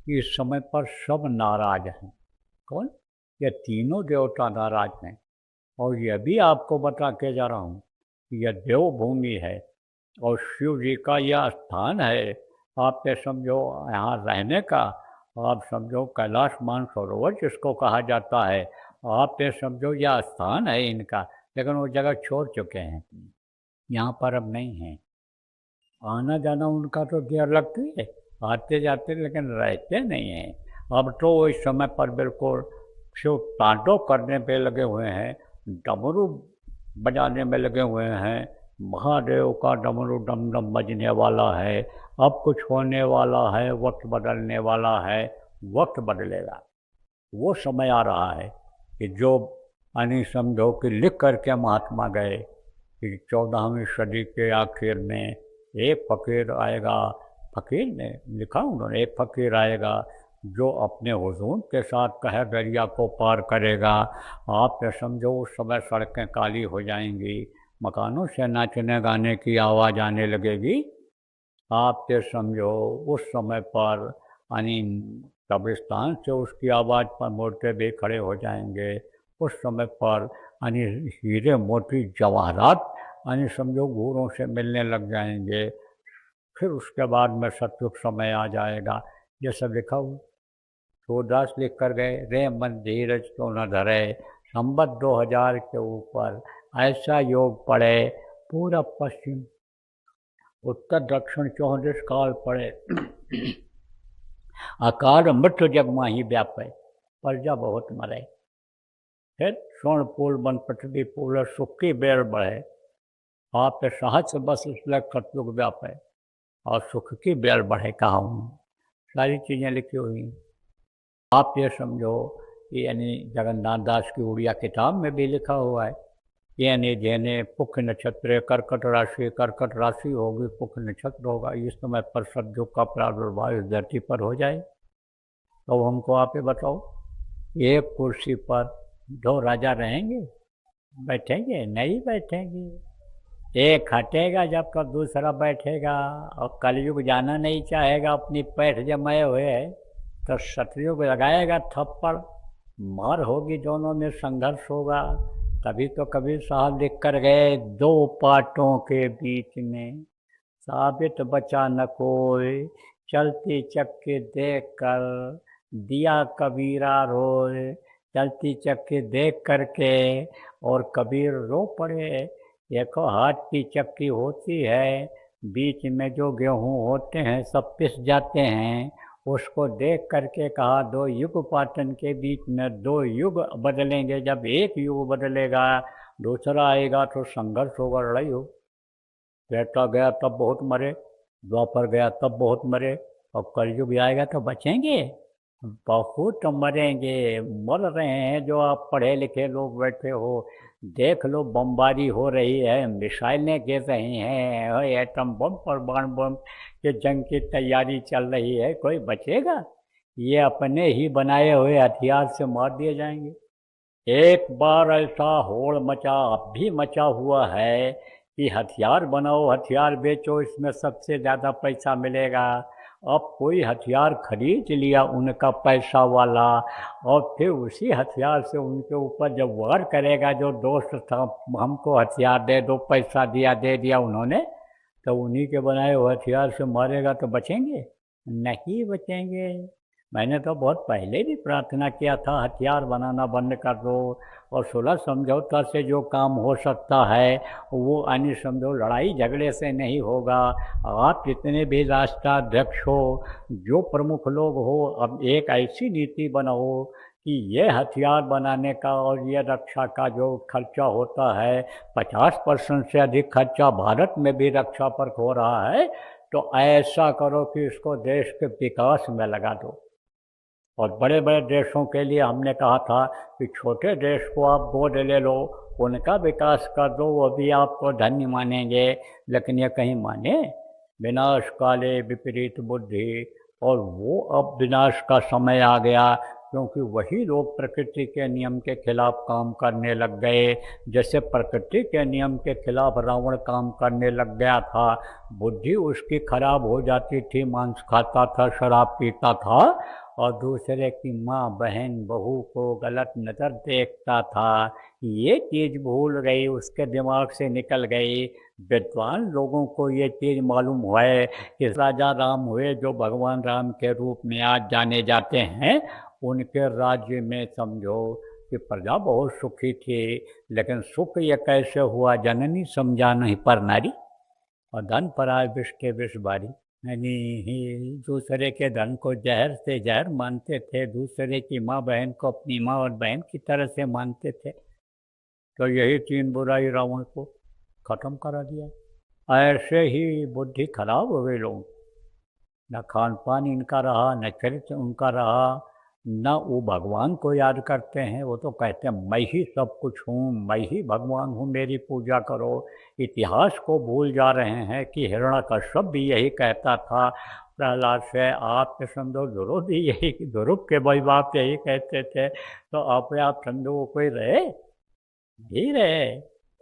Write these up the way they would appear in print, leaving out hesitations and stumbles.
कि इस समय पर सब नाराज हैं। कौन? ये तीनों देवता नाराज हैं। और यह भी आपको बता के जा रहा हूँ कि यह देवभूमि है और शिव जी का यह स्थान है। आप ये समझो यहाँ रहने का, आप समझो कैलाश मानसरोवर जिसको कहा जाता है, आप ये समझो यह स्थान है इनका। लेकिन वो जगह छोड़ चुके हैं, यहाँ पर अब नहीं है। आना जाना उनका तो देर लगती है, आते जाते, लेकिन रहते नहीं हैं। अब तो वो इस समय पर बिल्कुल शिव तांडव करने पे लगे हुए हैं, डमरू बजाने में लगे हुए हैं। महादेव का डमरू डम डम बजने वाला है। अब कुछ होने वाला है, वक्त बदलने वाला है, वक्त बदलेगा। वो समय आ रहा है कि जो यानी समझो कि लिख करके महात्मा गए कि 14वीं सदी के आखिर में एक फ़कीर आएगा। फ़कीर ने लिखा उन्होंने, एक फ़कीर आएगा जो अपने हुजूम के साथ कहे दरिया को पार करेगा। आप ये समझो उस समय सड़कें काली हो जाएंगी, मकानों से नाचने गाने की आवाज़ आने लगेगी। आप ये समझो उस समय पर यानी कब्रिस्तान से उसकी आवाज़ पर मूर्ते भी खड़े हो जाएंगे। उस समय पर यानी हीरे मोती जवाहरात यानी समझो घूरों से मिलने लग जाएंगे। फिर उसके बाद में सतयुग समय आ जाएगा। ये सब लिखा हुआ सूरदास लिख कर गए, रे मन धीरज क्यों न धरे, संबत 2000 के ऊपर ऐसा योग पड़े, पूरा पश्चिम उत्तर दक्षिण 34 काल पड़े। अकाल मृत्यु जग माही व्यापे, प्रजा बहुत मरे। फिर स्वर्ण पूल बन पृथ्वी पूल सुख की बेर बढ़े। आप सहस्र बस इसलिए सतयुग व्यापे और सुख की बेर बढ़े कहा हूँ। सारी चीज़ें लिखी हुई हैं। आप ये समझो कि यानी जगन्नाथ दास की उड़िया किताब में भी लिखा हुआ है, यानी जेने पुख्य नक्षत्र कर्कट राशि होगी, पुख्य नक्षत्र होगा, इस समय पर सतयुग का प्रादुर्भाव इस धरती पर हो जाए। तो हमको आप ही बताओ, एक कुर्सी पर 2 राजा रहेंगे? बैठेंगे? नहीं बैठेंगे। एक हटेगा जब का दूसरा बैठेगा। और कलयुग जाना नहीं चाहेगा, अपनी पैठ जमाए हुए है, तो सतयुग लगाएगा थप्पड़, मार होगी, दोनों में संघर्ष होगा। तभी तो कबीर साहब लिख कर गए, 2 पाटों के बीच में साबित बचा न कोई, चलती चक्की देख कर दिया कबीरा रोए। चलती चक्की देख करके और कबीर रो पड़े। देखो हाथ की चक्की होती है, बीच में जो गेहूँ होते हैं सब पिस जाते हैं। उसको देख करके कहा 2 युग पाटन के बीच में 2 युग बदलेंगे। जब एक युग बदलेगा दूसरा आएगा तो संघर्ष होगा, लड़ाई हो। त्रेता गया तब बहुत मरे, द्वापर गया तब बहुत मरे, और कलयुग आएगा तो बचेंगे? बहुत मरेंगे। मर रहे हैं जो आप पढ़े लिखे लोग बैठे हो, देख लो बमबारी हो रही है, मिसाइलें गिर रही हैं, एटम बम परमाणु बम के जंग की तैयारी चल रही है, कोई बचेगा? ये अपने ही बनाए हुए हथियार से मार दिए जाएंगे। एक बार ऐसा होड़ मचा, अब भी मचा हुआ है कि हथियार बनाओ, हथियार बेचो, इसमें सबसे ज़्यादा पैसा मिलेगा। अब कोई हथियार खरीद लिया उनका पैसा वाला, और फिर उसी हथियार से उनके ऊपर जब वार करेगा, जो दोस्त था हमको हथियार दे दो, पैसा दिया, दे दिया उन्होंने, तो उन्हीं के बनाए हुए हथियार से मारेगा तो बचेंगे? नहीं बचेंगे। मैंने तो बहुत पहले भी प्रार्थना किया था, हथियार बनाना बंद कर दो, और सुलह समझौता से जो काम हो सकता है वो यानी समझो लड़ाई झगड़े से नहीं होगा। आप जितने भी राष्ट्राध्यक्ष हो, जो प्रमुख लोग हो, अब एक ऐसी नीति बनाओ कि ये हथियार बनाने का और ये रक्षा का जो खर्चा होता है, 50% से अधिक खर्चा भारत में भी रक्षा पर हो रहा है, तो ऐसा करो कि इसको देश के विकास में लगा दो। और बड़े बड़े देशों के लिए हमने कहा था कि छोटे देश को आप गोद ले लो, उनका विकास कर दो, वो भी आपको धन्य मानेंगे। लेकिन ये कहीं माने? विनाश काले विपरीत बुद्धि, और वो अब विनाश का समय आ गया। क्योंकि वही लोग प्रकृति के नियम के खिलाफ काम करने लग गए। जैसे प्रकृति के नियम के खिलाफ रावण काम करने लग गया था, बुद्धि उसकी खराब हो जाती थी, मांस खाता था, शराब पीता था और दूसरे की माँ बहन बहू को गलत नज़र देखता था। ये चीज़ भूल गई, उसके दिमाग से निकल गई। विद्वान लोगों को ये चीज़ मालूम हुआ है कि राजा राम हुए जो भगवान राम के रूप में आज जाने जाते हैं, उनके राज्य में समझो कि प्रजा बहुत सुखी थी, लेकिन सुख ये कैसे हुआ जननी समझा नहीं पर नारी, और धन पराय विष के विष बारी। यानी ही दूसरे के धन को जहर से जहर मानते थे, दूसरे की माँ बहन को अपनी माँ और बहन की तरह से मानते थे। तो यही तीन बुराई रावण को खत्म करा दिया। ऐसे ही बुद्धि खराब हो गई लोग, न खान पान इनका रहा, न चरित्र उनका रहा, न वो भगवान को याद करते हैं। वो तो कहते हैं मैं ही सब कुछ हूँ, मैं ही भगवान हूँ, मेरी पूजा करो। इतिहास को भूल जा रहे हैं कि हिरण्यकश्यप भी यही कहता था प्रहलाद से, आपके संदो ध्रुव भी यही, ध्रुव के भाई बाप यही कहते थे, तो आप संदो कोई रहे नहीं रहे।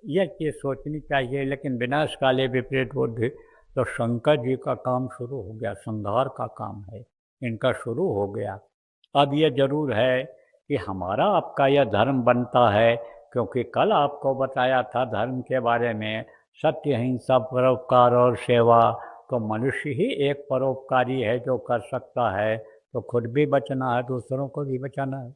यह चीज़ सोचनी चाहिए। लेकिन विनाश काले विपरीत बुद्धि, तो शंकर जी का काम शुरू हो गया, संहार का काम है इनका शुरू हो गया। अब ये जरूर है कि हमारा आपका यह धर्म बनता है, क्योंकि कल आपको बताया था धर्म के बारे में, सत्य अहिंसा परोपकार और सेवा। तो मनुष्य ही एक परोपकारी है जो कर सकता है, तो खुद भी बचना है, दूसरों को भी बचाना है।